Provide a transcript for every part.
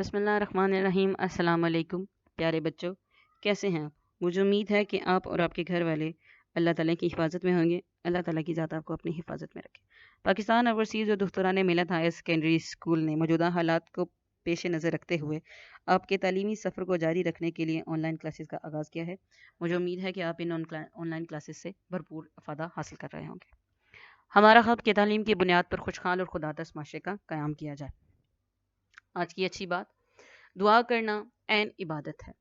بسم اللہ الرحمن الرحیم۔ السلام علیکم پیارے بچوں، کیسے ہیں آپ؟ مجھے امید ہے کہ آپ اور آپ کے گھر والے اللہ تعالیٰ کی حفاظت میں ہوں گے۔ اللہ تعالیٰ کی ذات آپ کو اپنی حفاظت میں رکھے۔ پاکستان اوورسیز اور دختران ملت ہائر سیکنڈری اسکول نے موجودہ حالات کو پیش نظر رکھتے ہوئے آپ کے تعلیمی سفر کو جاری رکھنے کے لیے آن لائن کلاسز کا آغاز کیا ہے۔ مجھے امید ہے کہ آپ ان آن لائن کلاسز سے بھرپور افادہ حاصل کر رہے ہوں گے۔ ہمارا خواب کہ تعلیم کی بنیاد پر خوشحال اور خودآتش معاشرے کا قیام کیا جائے۔ آج کی اچھی بات، دعا کرنا عین عبادت ہے۔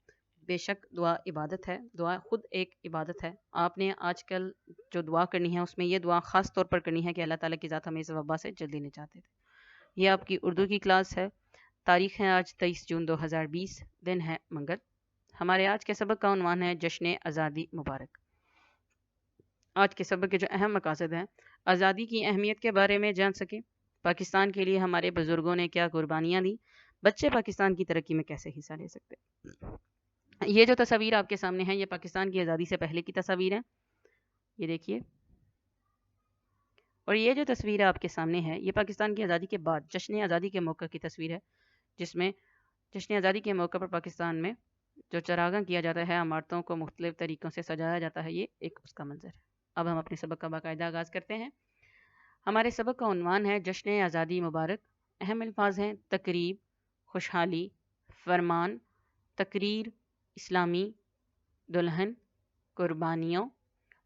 بے شک دعا عبادت ہے، دعا خود ایک عبادت ہے۔ آپ نے آج کل جو دعا کرنی ہے اس میں یہ دعا خاص طور پر کرنی ہے کہ اللہ تعالیٰ کی ذات ہمیں اس وبا سے جلدی نجات دے دے۔ یہ آپ کی اردو کی کلاس ہے۔ تاریخ ہے آج 23 جون 2020، دن ہے منگل۔ ہمارے آج کے سبق کا عنوان ہے جشن آزادی مبارک۔ آج کے سبق کے جو اہم مقاصد ہیں، آزادی کی اہمیت کے بارے میں جان سکیں، پاکستان کے لیے ہمارے بزرگوں نے کیا قربانیاں دی، بچے پاکستان کی ترقی میں کیسے حصہ لے سکتے۔ یہ جو تصاویر آپ کے سامنے ہیں یہ پاکستان کی آزادی سے پہلے کی تصاویر ہیں، یہ دیکھیے۔ اور یہ جو تصویر آپ کے سامنے ہے یہ پاکستان کی آزادی کے بعد جشن آزادی کے موقع کی تصویر ہے، جس میں جشن آزادی کے موقع پر پاکستان میں جو چراغاں کیا جاتا ہے، عمارتوں کو مختلف طریقوں سے سجایا جاتا ہے، یہ ایک اس کا منظر ہے۔ اب ہم اپنے سبق کا باقاعدہ آغاز کرتے ہیں۔ ہمارے سبق کا عنوان ہے جشن آزادی مبارک۔ اہم الفاظ ہیں تقریب، خوشحالی، فرمان، تقریر، اسلامی، دلہن، قربانیوں،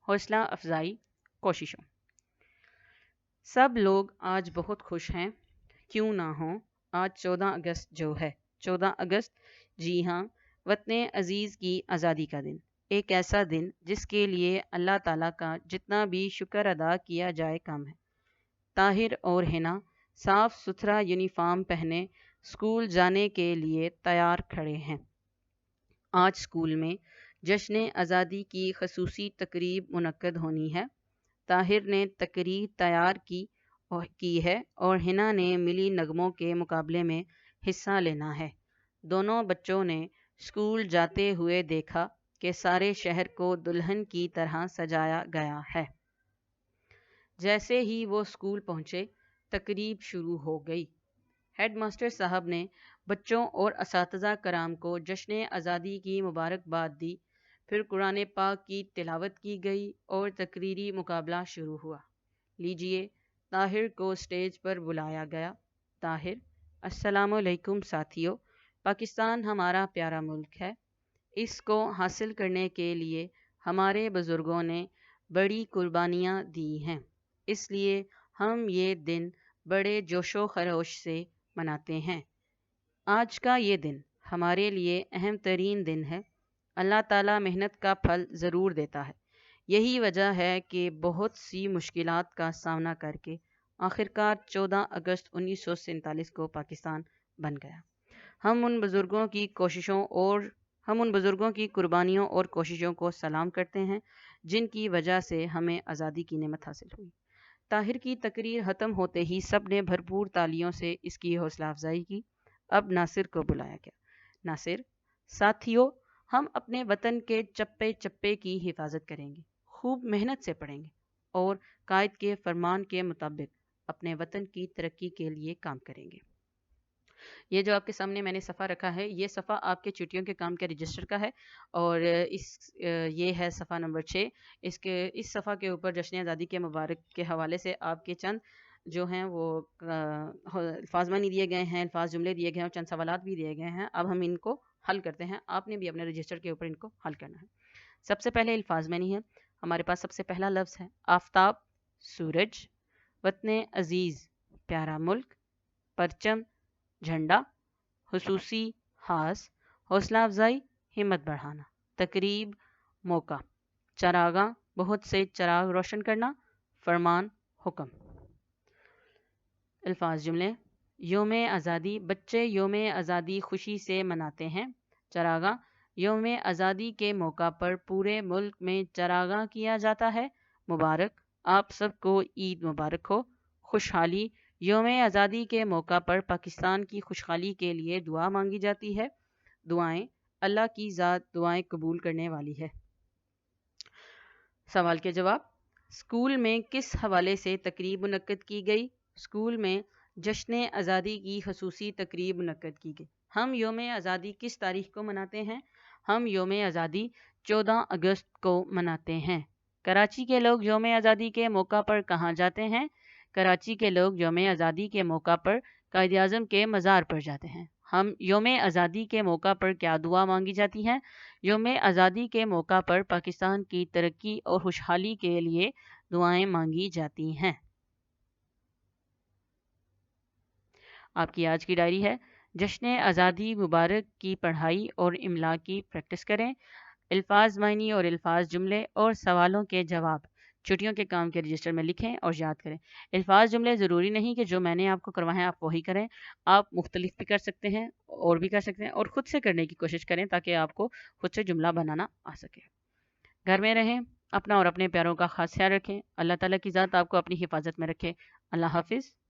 حوصلہ افزائی، کوششوں۔ سب لوگ آج بہت خوش ہیں، کیوں نہ ہوں۔ آج 14 اگست جو ہے، 14 اگست، جی ہاں، وطن عزیز کی آزادی کا دن، ایک ایسا دن جس کے لیے اللہ تعالیٰ کا جتنا بھی شکر ادا کیا جائے کم ہے۔ طاہر اور حنا صاف ستھرا یونیفارم پہنے اسکول جانے کے لیے تیار کھڑے ہیں۔ آج اسکول میں جشن آزادی کی خصوصی تقریب منعقد ہونی ہے۔ طاہر نے تقریر تیار کی ہے اور حنا نے ملی نغموں کے مقابلے میں حصہ لینا ہے۔ دونوں بچوں نے اسکول جاتے ہوئے دیکھا کہ سارے شہر کو دلہن کی طرح سجایا گیا ہے۔ جیسے ہی وہ اسکول پہنچے تقریب شروع ہو گئی۔ ہیڈ ماسٹر صاحب نے بچوں اور اساتذہ کرام کو جشن آزادی کی مبارکباد دی، پھر قرآن پاک کی تلاوت کی گئی اور تقریری مقابلہ شروع ہوا۔ لیجئے طاہر کو اسٹیج پر بلایا گیا۔ طاہر: السلام علیکم ساتھیو، پاکستان ہمارا پیارا ملک ہے۔ اس کو حاصل کرنے کے لیے ہمارے بزرگوں نے بڑی قربانیاں دی ہیں، اس لیے ہم یہ دن بڑے جوش و خروش سے مناتے ہیں۔ آج کا یہ دن ہمارے لیے اہم ترین دن ہے۔ اللہ تعالیٰ محنت کا پھل ضرور دیتا ہے۔ یہی وجہ ہے کہ بہت سی مشکلات کا سامنا کر کے آخرکار 14 اگست 1947 کو پاکستان بن گیا۔ ہم ان بزرگوں کی قربانیوں اور کوششوں کو سلام کرتے ہیں جن کی وجہ سے ہمیں آزادی کی نعمت حاصل ہوئی۔ طاہر کی تقریر ختم ہوتے ہی سب نے بھرپور تالیوں سے اس کی حوصلہ افزائی کی۔ اب ناصر کو بلایا گیا۔ ناصر: ساتھیو، ہم اپنے وطن کے چپے چپے کی حفاظت کریں گے، خوب محنت سے پڑھیں گے اور قائد کے فرمان کے مطابق اپنے وطن کی ترقی کے لیے کام کریں گے۔ یہ جو آپ کے سامنے میں نے صفحہ رکھا ہے یہ صفحہ آپ کے چھٹیوں کے کام کے رجسٹر کا ہے اور یہ ہے صفحہ نمبر 6۔ اس صفحہ کے اوپر جشن آزادی کے مبارک کے حوالے سے آپ کے چند جو ہیں وہ الفاظ معنی دیے گئے ہیں، الفاظ جملے دیے گئے ہیں اور چند سوالات بھی دیے گئے ہیں۔ اب ہم ان کو حل کرتے ہیں، آپ نے بھی اپنے رجسٹر کے اوپر ان کو حل کرنا ہے۔ سب سے پہلے الفاظ معنی ہے۔ ہمارے پاس سب سے پہلا لفظ ہے آفتاب، سورج، وطن عزیز پیارا ملک، پرچم جھنڈا، خصوصی خاص، حوصلہ افزائی ہمت بڑھانا، تقریب موقع، چراغاں بہت سے چراغ روشن کرنا، فرمان حکم۔ الفاظ جملے: یوم آزادی، بچے یوم آزادی خوشی سے مناتے ہیں۔ چراغاں، یوم آزادی کے موقع پر پورے ملک میں چراغاں کیا جاتا ہے۔ مبارک، آپ سب کو عید مبارک ہو۔ خوشحالی، یوم آزادی کے موقع پر پاکستان کی خوشحالی کے لیے دعا مانگی جاتی ہے۔ دعائیں، اللہ کی ذات دعائیں قبول کرنے والی ہے۔ سوال کے جواب: اسکول میں کس حوالے سے تقریب منعقد کی گئی؟ اسکول میں جشن آزادی کی خصوصی تقریب منعقد کی گئی۔ ہم یوم آزادی کس تاریخ کو مناتے ہیں؟ ہم یوم آزادی 14 اگست کو مناتے ہیں۔ کراچی کے لوگ یوم آزادی کے موقع پر کہاں جاتے ہیں؟ کراچی کے لوگ یوم آزادی کے موقع پر قائد اعظم کے مزار پر جاتے ہیں۔ ہم یوم آزادی کے موقع پر کیا دعا مانگی جاتی ہے؟ یوم آزادی کے موقع پر پاکستان کی ترقی اور خوشحالی کے لیے دعائیں مانگی جاتی ہیں۔ آپ کی آج کی ڈائری ہے، جشن آزادی مبارک کی پڑھائی اور املا کی پریکٹس کریں۔ الفاظ معنی اور الفاظ جملے اور سوالوں کے جواب چھٹیوں کے کام کے رجسٹر میں لکھیں اور یاد کریں۔ الفاظ جملے ضروری نہیں کہ جو میں نے آپ کو کروایا ہے آپ وہی کریں، آپ مختلف بھی کر سکتے ہیں اور بھی کر سکتے ہیں، اور خود سے کرنے کی کوشش کریں تاکہ آپ کو خود سے جملہ بنانا آ سکے۔ گھر میں رہیں، اپنا اور اپنے پیاروں کا خاص خیال رکھیں۔ اللہ تعالیٰ کی ذات آپ کو اپنی حفاظت میں رکھے۔ اللہ حافظ۔